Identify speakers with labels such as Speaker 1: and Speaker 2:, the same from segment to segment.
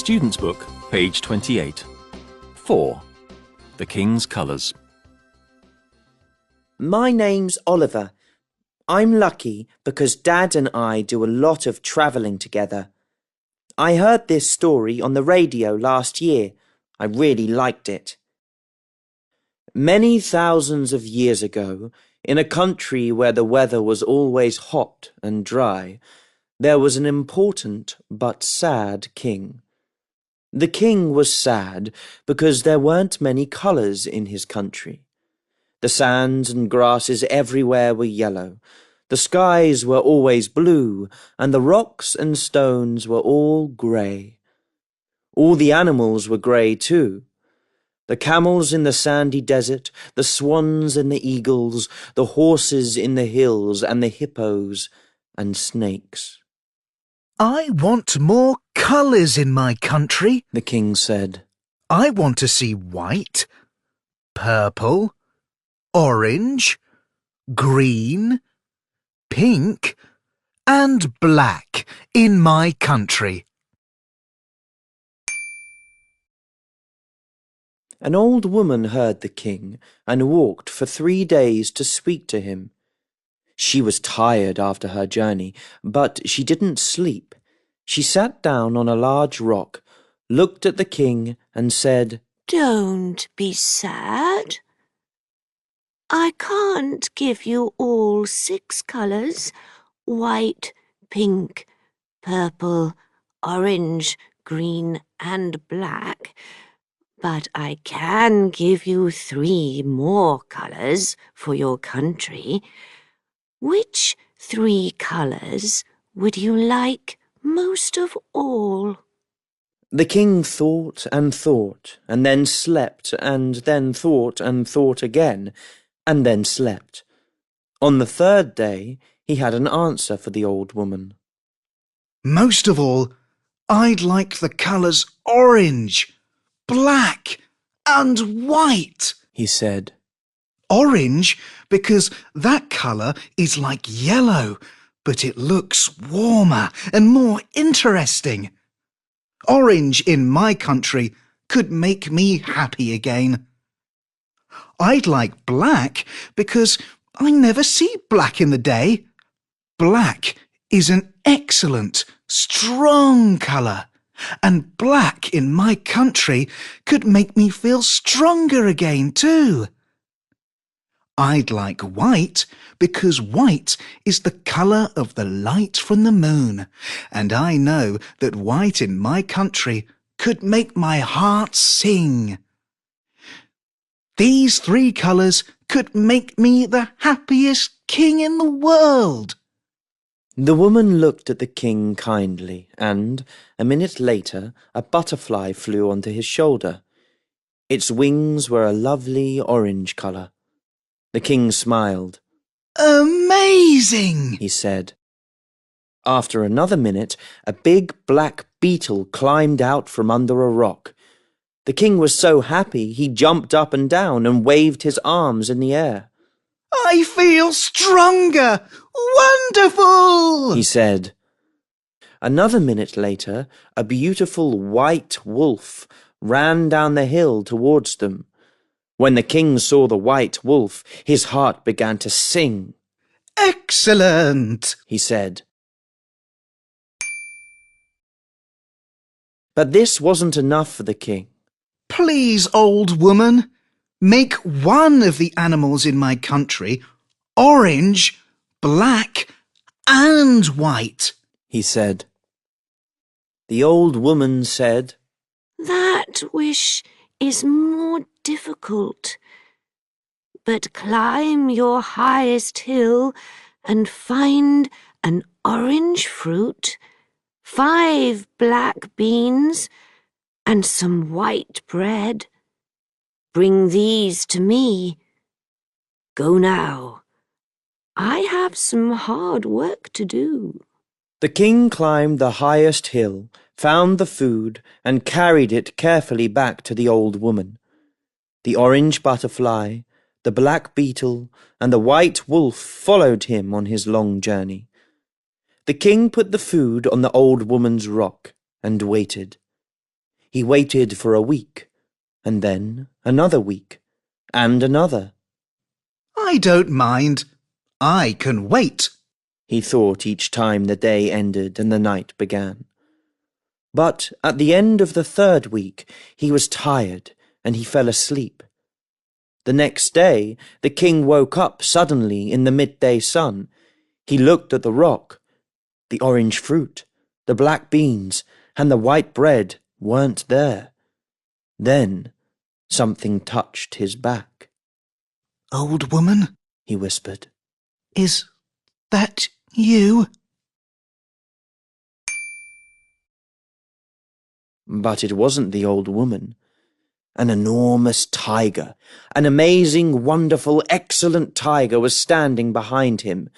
Speaker 1: Student's Book, page 28. 4. The King's Colours.
Speaker 2: My name's Oliver. I'm lucky because Dad and I do a lot of travelling together. I heard this story on the radio last year. I really liked it. Many thousands of years ago, in a country where the weather was always hot and dry, there was an important but sad king. The king was sad because there weren't many colours in his country. The sands and grasses everywhere were yellow, the skies were always blue, and the rocks and stones were all grey. All the animals were grey too. The camels in the sandy desert, the swans and the eagles, the horses in the hills, and the hippos and snakes.
Speaker 3: I want more colours in my country,
Speaker 2: the king said.
Speaker 3: I want to see white, purple, orange, green, pink, and black in my country.
Speaker 2: An old woman heard the king and walked for 3 days to speak to him. She was tired after her journey, but she didn't sleep. She sat down on a large rock, looked at the king and said,
Speaker 4: "Don't be sad. I can't give you all 6 colours, white, pink, purple, orange, green and black, but I can give you 3 more colours for your country. Which 3 colours would you like most of all?"
Speaker 2: The king thought, and then slept, and then thought again, and then slept. On the 3rd day, he had an answer for the old woman.
Speaker 3: Most of all, I'd like the colours orange, black, and white,
Speaker 2: he said.
Speaker 3: Orange because that colour is like yellow, but it looks warmer and more interesting. Orange in my country could make me happy again. I'd like black because I never see black in the day. Black is an excellent, strong colour, and black in my country could make me feel stronger again too. I'd like white because white is the colour of the light from the moon, and I know that white in my country could make my heart sing. These 3 colours could make me the happiest king in the world.
Speaker 2: The woman looked at the king kindly, and, a minute later, a butterfly flew onto his shoulder. Its wings were a lovely orange colour. The king smiled.
Speaker 3: "Amazing!"
Speaker 2: he said. After another minute, a big black beetle climbed out from under a rock. The king was so happy he jumped up and down and waved his arms in the air.
Speaker 3: "I feel stronger! Wonderful!" he
Speaker 2: said. Another minute later, a beautiful white wolf ran down the hill towards them. When the king saw the white wolf, his heart began to sing.
Speaker 3: "Excellent!"
Speaker 2: he said. But this wasn't enough for the king.
Speaker 3: "Please, old woman, make one of the animals in my country orange, black, and white," he said.
Speaker 2: The old woman said,
Speaker 4: "That wish is more difficult, but climb your highest hill and find an orange fruit, 5 black beans, and some white bread. Bring these to me. Go now. I have some hard work to do."
Speaker 2: The king climbed the highest hill, found the food, and carried it carefully back to the old woman. The orange butterfly, the black beetle, and the white wolf followed him on his long journey. The king put the food on the old woman's rock and waited. He waited for a week, and then another week, and another.
Speaker 3: I don't mind. I can wait,
Speaker 2: He thought each time the day ended and the night began. But at the end of the third week, he was tired and he fell asleep. The next day, the king woke up suddenly in the midday sun. He looked at the rock. The orange fruit, the black beans, and the white bread weren't there. Then something touched his back.
Speaker 3: Old woman,
Speaker 2: He whispered.
Speaker 3: is that you?
Speaker 2: But it wasn't the old woman. An enormous tiger, an amazing, wonderful, excellent tiger was standing behind him.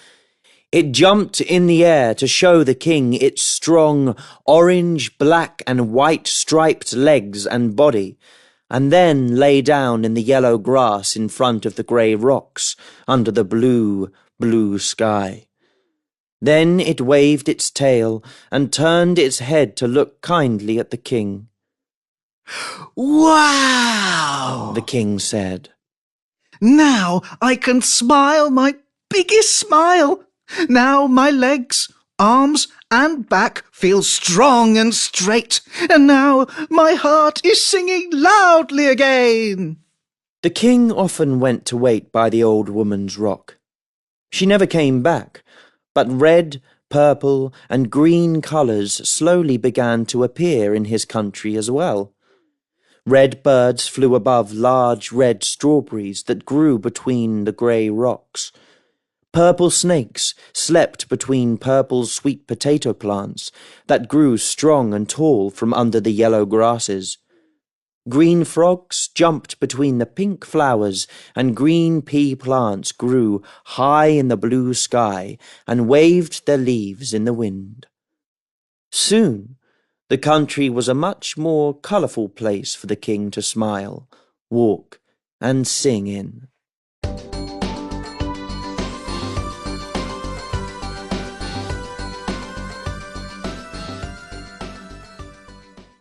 Speaker 2: It jumped in the air to show the king its strong orange, black and white striped legs and body, and then lay down in the yellow grass in front of the grey rocks under the blue, blue sky. Then it waved its tail and turned its head to look kindly at the king.
Speaker 3: Wow!
Speaker 2: The king said.
Speaker 3: Now I can smile my biggest smile. Now my legs, arms and back feel strong and straight. And now my heart is singing loudly again.
Speaker 2: The king often went to wait by the old woman's rock. She never came back, but red, purple and green colours slowly began to appear in his country as well. Red birds flew above large red strawberries that grew between the grey rocks. Purple snakes slept between purple sweet potato plants that grew strong and tall from under the yellow grasses. Green frogs jumped between the pink flowers, and green pea plants grew high in the blue sky and waved their leaves in the wind. Soon, the country was a much more colourful place for the king to smile, walk, and sing in.